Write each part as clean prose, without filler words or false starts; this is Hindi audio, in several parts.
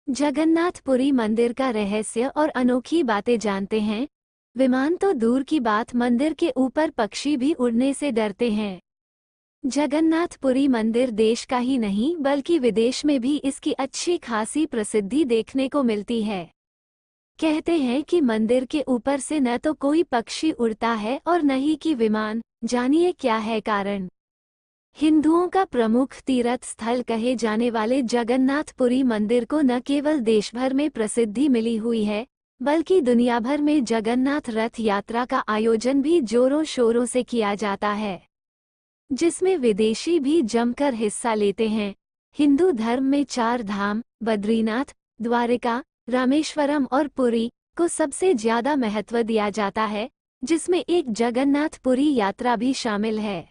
जगन्नाथपुरी मंदिर का रहस्य और अनोखी बातें जानते हैं। विमान तो दूर की बात, मंदिर के ऊपर पक्षी भी उड़ने से डरते हैं। जगन्नाथपुरी मंदिर देश का ही नहीं बल्कि विदेश में भी इसकी अच्छी खासी प्रसिद्धि देखने को मिलती है। कहते हैं कि मंदिर के ऊपर से न तो कोई पक्षी उड़ता है और न ही कि विमान। जानिए क्या है कारण। हिंदुओं का प्रमुख तीर्थ स्थल कहे जाने वाले जगन्नाथपुरी मंदिर को न केवल देश भर में प्रसिद्धि मिली हुई है, बल्कि दुनिया भर में जगन्नाथ रथ यात्रा का आयोजन भी जोरों शोरों से किया जाता है, जिसमें विदेशी भी जमकर हिस्सा लेते हैं। हिंदू धर्म में 4 धाम बद्रीनाथ, द्वारिका, रामेश्वरम और पुरी को सबसे ज्यादा महत्व दिया जाता है, जिसमें एक जगन्नाथपुरी यात्रा भी शामिल है।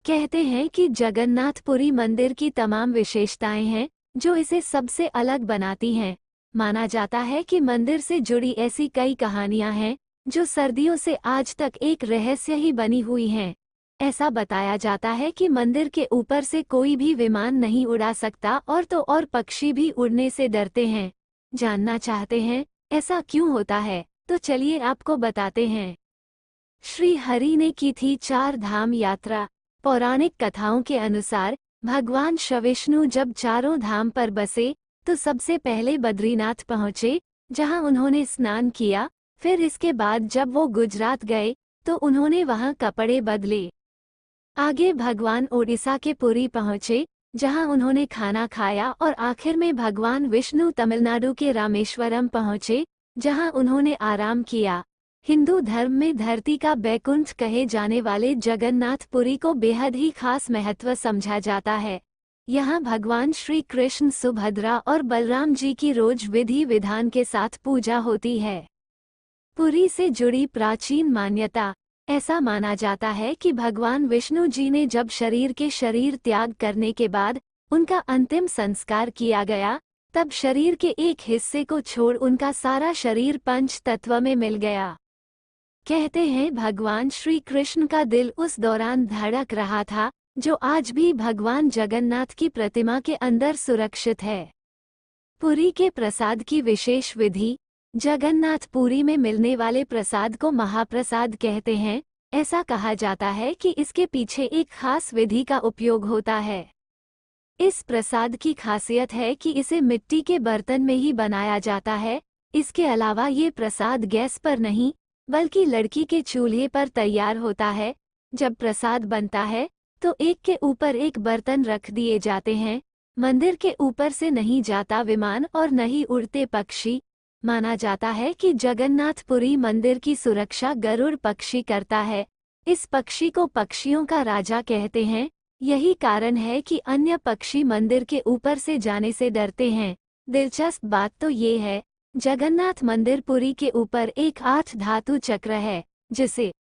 कहते हैं कि जगन्नाथपुरी मंदिर की तमाम विशेषताएं हैं जो इसे सबसे अलग बनाती हैं। माना जाता है कि मंदिर से जुड़ी ऐसी कई कहानियां हैं जो सदियों से आज तक एक रहस्य ही बनी हुई हैं। ऐसा बताया जाता है कि मंदिर के ऊपर से कोई भी विमान नहीं उड़ा सकता और पक्षी भी उड़ने से डरते हैं। जानना चाहते हैं ऐसा क्यों होता है? तो चलिए आपको बताते हैं। श्री हरि ने की थी 4 धाम यात्रा। पौराणिक कथाओं के अनुसार भगवान शिवविष्णु जब चारों धाम पर बसे तो सबसे पहले बद्रीनाथ पहुँचे, जहां उन्होंने स्नान किया। फिर इसके बाद जब वो गुजरात गए तो उन्होंने वहां कपड़े बदले। आगे भगवान ओडिशा के पुरी पहुँचे, जहां उन्होंने खाना खाया और आखिर में भगवान विष्णु तमिलनाडु के रामेश्वरम पहुँचे, जहां उन्होंने आराम किया। हिंदू धर्म में धरती का बैकुंठ कहे जाने वाले जगन्नाथपुरी को बेहद ही खास महत्व समझा जाता है। यहाँ भगवान श्री कृष्ण, सुभद्रा और बलराम जी की रोज विधि विधान के साथ पूजा होती है। पुरी से जुड़ी प्राचीन मान्यता। ऐसा माना जाता है कि भगवान विष्णु जी ने जब शरीर त्याग करने के बाद उनका अंतिम संस्कार किया गया, तब शरीर के एक हिस्से को छोड़ उनका सारा शरीर पंच तत्व में मिल गया। कहते हैं भगवान श्री कृष्ण का दिल उस दौरान धड़क रहा था, जो आज भी भगवान जगन्नाथ की प्रतिमा के अंदर सुरक्षित है। पुरी के प्रसाद की विशेष विधि। जगन्नाथपुरी में मिलने वाले प्रसाद को महाप्रसाद कहते हैं। ऐसा कहा जाता है कि इसके पीछे एक खास विधि का उपयोग होता है। इस प्रसाद की खासियत है कि इसे मिट्टी के बर्तन में ही बनाया जाता है। इसके अलावा ये प्रसाद गैस पर नहीं बल्कि लड़की के चूल्हे पर तैयार होता है। जब प्रसाद बनता है तो एक के ऊपर एक बर्तन रख दिए जाते हैं। मंदिर के ऊपर से नहीं जाता विमान और न ही उड़ते पक्षी। माना जाता है कि जगन्नाथपुरी मंदिर की सुरक्षा गरुड़ पक्षी करता है। इस पक्षी को पक्षियों का राजा कहते हैं। यही कारण है कि अन्य पक्षी मंदिर के ऊपर से जाने से डरते हैं। दिलचस्प बात तो ये है, जगन्नाथ मंदिर पुरी के ऊपर एक 8 धातु चक्र है, जिसे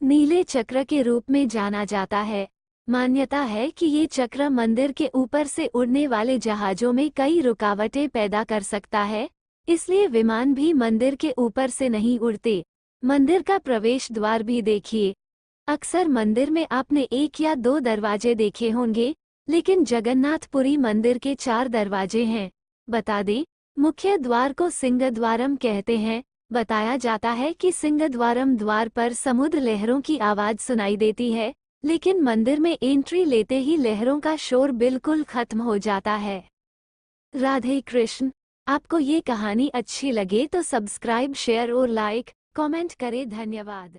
नीले चक्र के रूप में जाना जाता है। मान्यता है कि ये चक्र मंदिर के ऊपर से उड़ने वाले जहाजों में कई रुकावटें पैदा कर सकता है, इसलिए विमान भी मंदिर के ऊपर से नहीं उड़ते। मंदिर का प्रवेश द्वार भी देखिए। अक्सर मंदिर में आपने 1 या 2 दरवाजे देखे होंगे, लेकिन जगन्नाथपुरी मंदिर के 4 दरवाजे हैं। बता दें, मुख्य द्वार को सिंहद्वारम कहते हैं। बताया जाता है कि सिंहद्वारम द्वार पर समुद्र लहरों की आवाज सुनाई देती है, लेकिन मंदिर में एंट्री लेते ही लहरों का शोर बिल्कुल खत्म हो जाता है। राधे कृष्ण। आपको ये कहानी अच्छी लगे तो सब्सक्राइब, शेयर और लाइक, कमेंट करें। धन्यवाद।